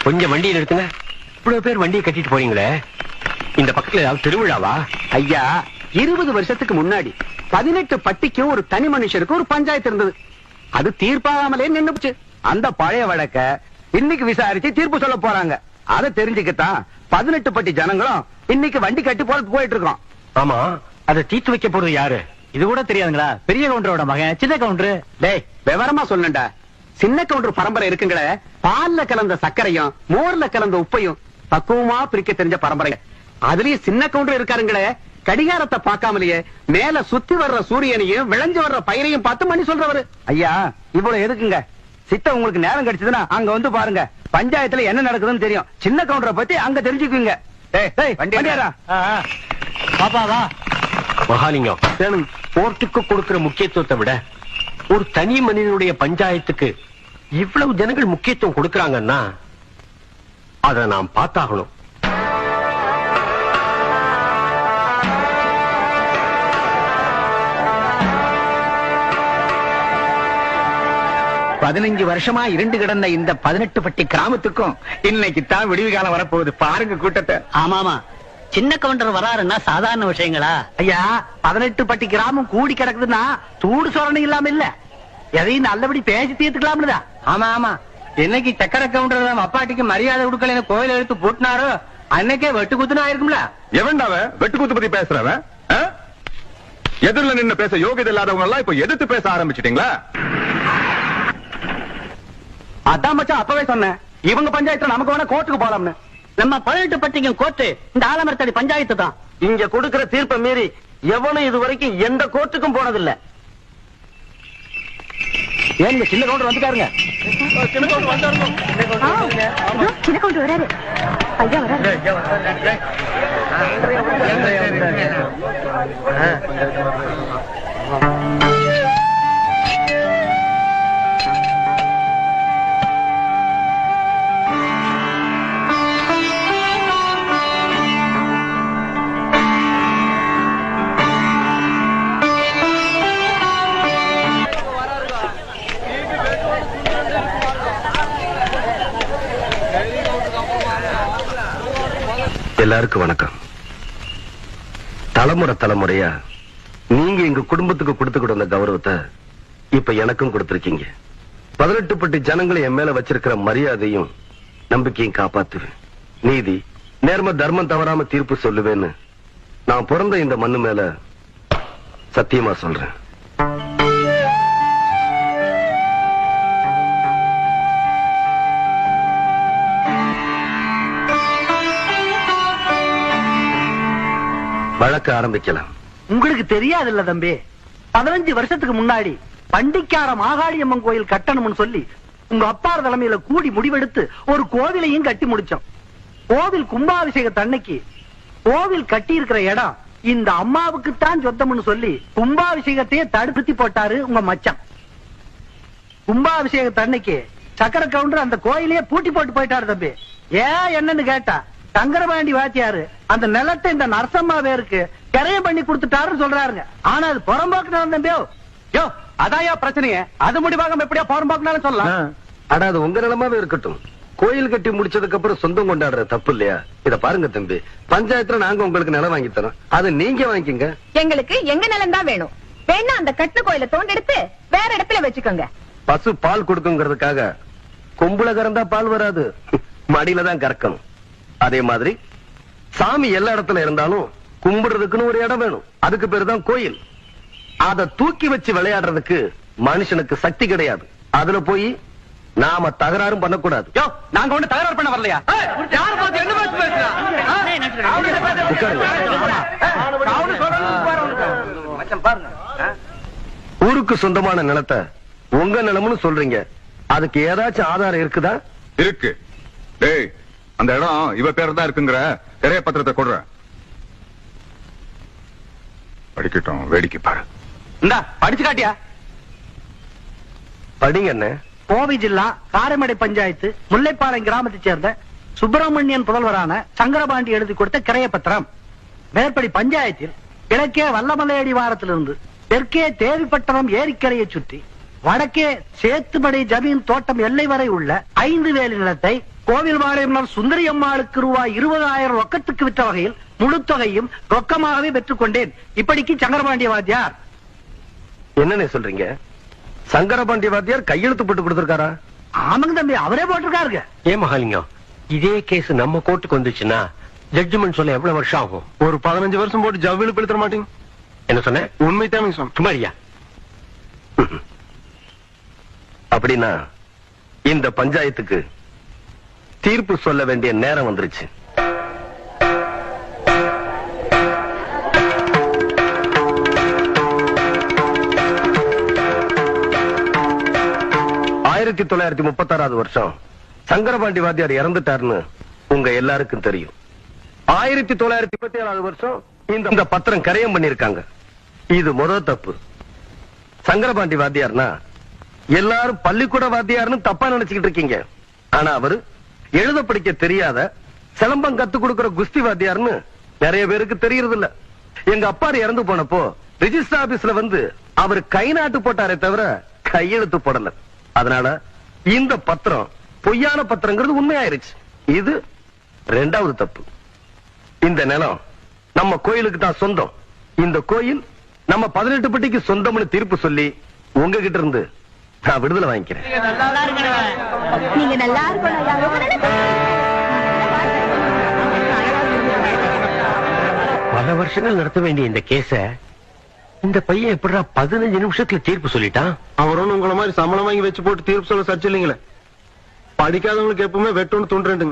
கொஞ்சம் வண்டியை நிறுத்துங்க. இவ்வளவு பேர் வண்டியை கட்டிட்டு போறீங்களே, இந்த பக்கத்துல ஏதாவது திருவிழாவா? ஐயா, 20 வருஷத்துக்கு முன்னாடி 18 பட்டிக்கும் ஒரு தனி மனுஷருக்கு ஒரு பஞ்சாயத்து இருந்தது. அது தீர்ப்பாகாமலே நின்னுச்சு. அந்த பழைய வழக்க இன்னைக்கு விசாரிச்சு தீர்ப்பு சொல்ல போறாங்க. அதை தெரிஞ்சுக்கத்தான் 18 பட்டி ஜனங்களும் இன்னைக்கு வண்டி கட்டி போயிட்டு இருக்கோம். ஆமா, அதை தீர்த்து வைக்க போறது யாரு? இது கூட தெரியாதுங்களா? பெரிய கவுண்டரோட மகன் சின்ன கவுண்டரு. டேய், விவரமா சொல்லண்டா. சின்ன கவுண்டர் பரம்பரை இருக்குங்களே, பால்ல கலந்த சர்க்கரையும் மோர்ல கலந்த உப்பையும் பக்குவமா பிரிக்க தெரிஞ்ச பரம்பரை. அதுலயும் சின்ன கவுண்டர் இருக்காருங்களே, கடிகாரத்தை பார்க்காமலேயே மேல சுத்தி வர்ற சூரியனையும் விளைஞ்சு வர்ற பயிரையும் பார்த்து மணி சொல்றவரு. ஐயா, இவ்வளவு எதுக்குங்க? சித்த உங்களுக்கு நேரம் கிடைச்சதுன்னா அங்க வந்து பாருங்க. பஞ்சாயத்துல என்ன நடக்குதுன்னு தெரியும். சின்ன கவுண்டரை பத்தி அங்க தெரிஞ்சுக்குவீங்க. பாப்பாவா மகாலிங்கம், கோர்ட்டுக்கு கொடுக்கிற முக்கியத்துவத்தை விட ஒரு தனி மனிதனுடைய பஞ்சாயத்துக்கு இவ்வளவு ஜனங்கள் முக்கியத்துவம் கொடுக்கறாங்கன்னா அதை நாம் பார்த்தாகணும். பதினஞ்சு வருஷமா இருண்டு கிடந்த இந்த 18 பட்டி கிராமத்துக்கும் இன்னைக்கு தான் விடிவு காலம் வரப்போகுது. பாருங்க கூட்டத்தை. ஆமாமா, சின்ன கவுண்டர் வராருன்னா சாதாரண விஷயங்களா? ஐயா, 18 பட்டி கிராமம் கூடி கிடக்குதுன்னா சூடு சொரணை இல்லாம இல்ல, எதையும் நல்லபடி பேசி தீர்த்துக்கலாம்ல. ஆமா ஆமா, என்னைக்கு சக்கர கவுண்டர் அப்பாட்டிக்கு மரியாதை கொடுக்கல கோயில் எடுத்து போட்டினாரோ அன்னைக்கே வெட்டு குத்துனா இருக்கும்ல. எவன்டாவ வெட்டு குத்து பத்தி பேசுறவன்? எதிரில நின்னு பேச யோகியதை இல்லாதவங்க எல்லாம் இப்ப எதிர்த்து பேச ஆரம்பிச்சிட்டீங்களா? அதான் மச்சான் அப்பவே சொன்னேன், இவங்க பஞ்சாயத்துல நமக்கு வேணா கோர்ட்டுக்கு போலாம்னு. நம்ம 18 பட்டிக்கும் கோர்ட்டு இந்த ஆலமரத்தடி பஞ்சாயத்து தான். இங்க கொடுக்கிற தீர்ப்பை மீறி எவனும் இது வரைக்கும் எந்த கோர்ட்டுக்கும் போனதில்லை. ஏன் சின்ன கவுண்டர் வந்துட்டாருங்க. சின்ன கவுண்டர் வராரு. ஐயா வராரு. எல்லாருக்கும் வணக்கம். தலைமுறை தலைமுறையா நீங்க எங்க குடும்பத்துக்கு கொடுத்துக்கிட்டு வந்த கௌரவத்தை இப்ப எனக்கும் கொடுத்திருக்கீங்க. 18 பட்டி ஜனங்களை என் மேல வச்சிருக்கிற மரியாதையும் நம்பிக்கையும் காப்பாத்துவேன். நீதி நேர்ம தர்மம் தவறாம தீர்ப்பு சொல்லுவேன்னு நான் பிறந்த இந்த மண்ணு மேல சத்தியமா சொல்றேன். வழக்க ஆரம்பிக்கலாம். உங்களுக்கு தெரியாது இல்ல தம்பி, 15 வருஷத்துக்கு முன்னாடி பண்டிக்கார மாகாளியம்மன் கோயில் கட்டணும்னு சொல்லி உங்க அப்பா தலைமையில கூடி முடிவெடுத்து ஒரு கோவிலையும் கட்டி முடிச்சோம். கோவில் கும்பாபிஷேகத்தன்னைக்கு கோவில் கட்டி இருக்கிற இடம் இந்த அம்மாவுக்கு தான் சொந்தம்னு சொல்லி கும்பாபிஷேகத்தையே தடுத்து போட்டாரு உங்க மச்சான். கும்பாபிஷேகத்தன்னைக்கு சக்கர கவுண்டர் அந்த கோயிலையே பூட்டி போட்டு போயிட்டாரு தம்பி. ஏன் என்னன்னு கேட்டா, சங்கரபாண்டி வாத்தியாரு அந்த நிலத்தை இந்த நரசம்மா பேருக்கு கரையம் பண்ணி கொடுத்துட்டாருன்னு சொல்றாருங்க. ஆனா அது புறம்போக்கு தம்பியோ. யோ, அதாயா பிரச்சனையே. அது முடிவாக எப்படியா புறம்போக்குனாலும் சொல்லலாம். ஆனா அது உங்க நிலமாவே இருக்கட்டும். கோயில் கட்டி முடிச்சதுக்கு அப்புறம் சொந்தம் கொண்டாடுற தப்பு இல்லையா? இத பாருங்க தம்பி, பஞ்சாயத்துல நாங்க உங்களுக்கு நிலம் வாங்கி தரோம், அது நீங்க வாங்கிக்கங்க. எங்களுக்கு எங்க நிலம் தான் வேணும். வேணா அந்த கட்டு கோயில தோண்டெடுத்து வேற இடத்துல வச்சுக்கோங்க. பசு பால் கொடுக்குங்கிறதுக்காக கொம்புல கறந்தா பால் வராது, மடியில தான் கறக்கணும். அதே மாதிரி சாமி எல்லா இடத்துல இருந்தாலும் கும்பிடுறதுக்குன்னு ஒரு இடம் வேணும். அதுக்கு பேரு தான் கோயில். அதை தூக்கி வச்சு விளையாடுறதுக்கு மனுஷனுக்கு சக்தி கிடையாது. அதுல போய் நாம தகராறும் பண்ணக்கூடாது. நாங்க ஒண்ணு தகராறு பண்ண வரலையா? ஊருக்கு சொந்தமான நிலத்தை உங்க நிலம்னு சொல்றீங்க, அதுக்கு ஏதாச்சும் ஆதாரம் இருக்குதா? இருக்கு. டேய், அந்த இடம் இவ பேர் தான் இருக்குங்கிற கிரைய பத்திரத்தை கொடுற. படிக்கட்டும், வேடிக்கை பாரு. இந்தா படிச்சு காட்டியா? படிங்க என்ன. கோவை ஜில்லா காரமடை பஞ்சாயத்து முல்லைப்பாளையம் கிராமத்தைச் சேர்ந்த சுப்பிரமணியன் புதல்வரான சங்கரபாண்டி எழுதி கொடுத்த கிரைய பத்திரம். மேற்படி பஞ்சாயத்தில் கிழக்கே வல்லமலையடி வாரத்திலிருந்து தெற்கே தேவிப்பட்டணம் ஏரிக்கரையை சுற்றி வடக்கே சேத்துமடை ஜமீன் தோட்டம் எல்லை வரை உள்ள 5 வேலி நிலத்தை கோவில் வாழையம்மன் சுந்தரி அம்மாளுக்கு ரூபாய் 20,000 ரொக்கத்துக்கு விற்ற வகையில் முழு தொகையும் ரொக்கமாகவே பெற்றுக் கொண்டேன். இப்படிக்கு சங்கரபாண்டிய வாத்தியார். என்னன்னு சொல்றீங்க? சங்கரபாண்டிய வாத்தியார் கையெழுத்து போட்டு கொடுத்திருக்காரா? ஆமாங்க தம்பி, அவரே போட்டிருக்காருங்க. ஏன் மகாலிங்கம், இதே கேஸ் நம்ம கோர்ட்டுக்கு வந்துச்சுன்னா ஜட்ஜ்மெண்ட் சொல்ல எவ்வளவு வருஷம் ஆகும்? ஒரு 15 வருஷம் போட்டு ஜவ்வில பிடித்தர மாட்டீங்க. என்ன சொன்ன? உண்மை தான் சொன்ன. சுமாரியா? அப்படின்னா இந்த பஞ்சாயத்துக்கு தீர்ப்பு சொல்ல வேண்டிய நேரம் வந்துருச்சு. ஆயிரத்தி 1936 வருஷம் சங்கரபாண்டி வாத்தியார் இறந்துட்டாருன்னு உங்க எல்லாருக்கும் தெரியும். 1927 வருஷம் இந்த பத்திரம் கரையம் பண்ணிருக்காங்க. இது முதல் தப்பு. சங்கரபாண்டி வாத்தியார்னா எல்லாரும் பள்ளிக்கூட வாத்தியார்னு தப்பா நினைச்சுக்கிட்டு இருக்கீங்க. ஆனா அவரு எழுத படிக்க தெரியாத சிலம்பம் கத்து கொடுக்கிற குஸ்தி வாத்தியார்னு நிறைய பேருக்கு தெரியறது இல்ல. எங்க அப்பா இறந்து போனப்போ ரிஜிஸ்டர் ஆபீஸ்ல வந்து அவரு கை நாட்டு போட்டாரே தவிர கையெழுத்து போடல. அதனால இந்த பத்திரம் பொய்யான பத்திரங்கிறது உண்மையாயிருச்சு. இது ரெண்டாவது தப்பு. இந்த நிலம் நம்ம கோயிலுக்கு தான் சொந்தம். இந்த கோயில் நம்ம 18 பட்டிக்கு சொந்தம்னு தீர்ப்பு சொல்லி உங்ககிட்ட இருந்து நான் விடுதலை வாங்கிக்கிறேன். நீங்க நல்லா இருக்கணும். பல வருஷங்கள் நடத்த வேண்டிய இந்த கேஸ இந்த பையன் எப்படா 15 நிமிஷத்துல தீர்ப்பு சொல்லிட்டான்? அவரும் உங்களை மாதிரி சம்பளம் வாங்கி வச்சு போட்டு தீர்ப்பு சொல்ல சர்ச்சை இல்லைங்களே. படிக்காதவங்களுக்கு எப்பவுமே வெட்டோன்னு தோன்றுங்க.